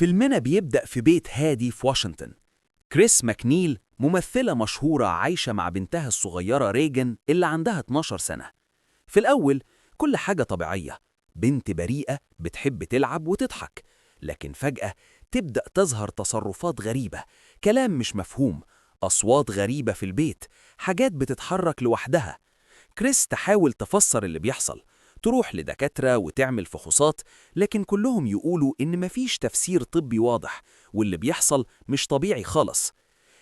فيلمنا بيبدأ في بيت هادي في واشنطن. كريس ماكنيل ممثلة مشهورة عايشة مع بنتها الصغيرة ريجن اللي عندها 12 سنة. في الأول كل حاجة طبيعية، بنت بريئة بتحب تلعب وتضحك، لكن فجأة تبدأ تظهر تصرفات غريبة، كلام مش مفهوم، أصوات غريبة في البيت، حاجات بتتحرك لوحدها. كريس تحاول تفسر اللي بيحصل، تروح لدكاترة وتعمل فحوصات، لكن كلهم يقولوا إن مفيش تفسير طبي واضح واللي بيحصل مش طبيعي خالص.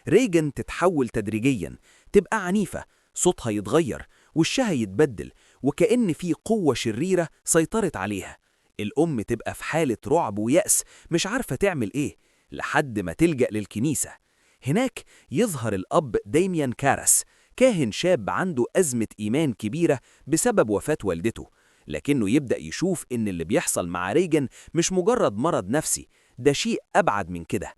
ريجن تتحول تدريجياً، تبقى عنيفة، صوتها يتغير، وشها يتبدل، وكأن في قوة شريرة سيطرت عليها. الأم تبقى في حالة رعب ويأس، مش عارفة تعمل إيه، لحد ما تلجأ للكنيسة. هناك يظهر الأب ديميان كارس، كاهن شاب عنده أزمة إيمان كبيرة بسبب وفاة والدته، لكنه يبدأ يشوف إن اللي بيحصل مع ريجن مش مجرد مرض نفسي، ده شيء أبعد من كده.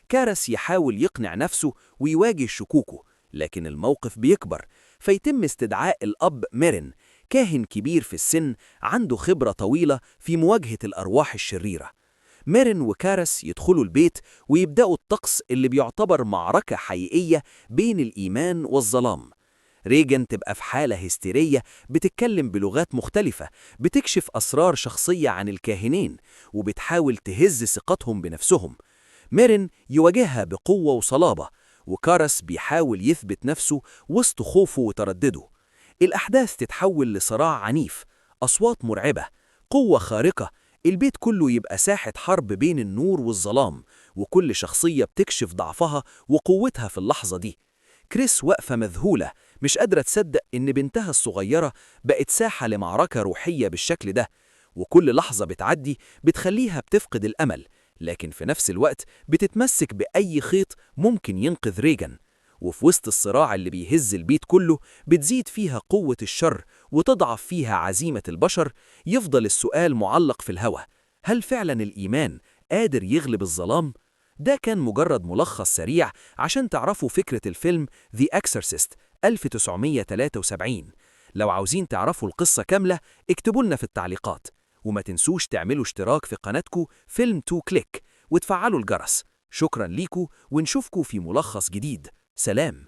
كارس يحاول يقنع نفسه ويواجه شكوكه، لكن الموقف بيكبر، فيتم استدعاء الأب ميرين، كاهن كبير في السن عنده خبرة طويلة في مواجهة الأرواح الشريرة. ميرين وكارس يدخلوا البيت ويبدأوا الطقس اللي بيعتبر معركة حقيقية بين الإيمان والظلام. ريجن تبقى في حالة هستيرية، بتتكلم بلغات مختلفة، بتكشف أسرار شخصية عن الكاهنين، وبتحاول تهز ثقتهم بنفسهم. ميرين يواجهها بقوة وصلابة، وكارس بيحاول يثبت نفسه وسط خوفه وتردده. الأحداث تتحول لصراع عنيف، أصوات مرعبة، قوة خارقة، البيت كله يبقى ساحة حرب بين النور والظلام، وكل شخصية بتكشف ضعفها وقوتها في اللحظة دي. كريس واقفة مذهولة، مش قادرة تصدق إن بنتها الصغيرة بقت ساحة لمعركة روحية بالشكل ده، وكل لحظة بتعدي بتخليها بتفقد الأمل، لكن في نفس الوقت بتتمسك بأي خيط ممكن ينقذ ريجن. وفي وسط الصراع اللي بيهز البيت كله، بتزيد فيها قوة الشر وتضعف فيها عزيمة البشر. يفضل السؤال معلق في الهواء: هل فعلا الإيمان قادر يغلب الظلام؟ ده كان مجرد ملخص سريع عشان تعرفوا فكرة الفيلم The Exorcist 1973. لو عاوزين تعرفوا القصة كاملة اكتبوا لنا في التعليقات، وما تنسوش تعملوا اشتراك في قناتكو فيلم 2 كليك وتفعلوا الجرس. شكرا ليكو، ونشوفكو في ملخص جديد. سلام.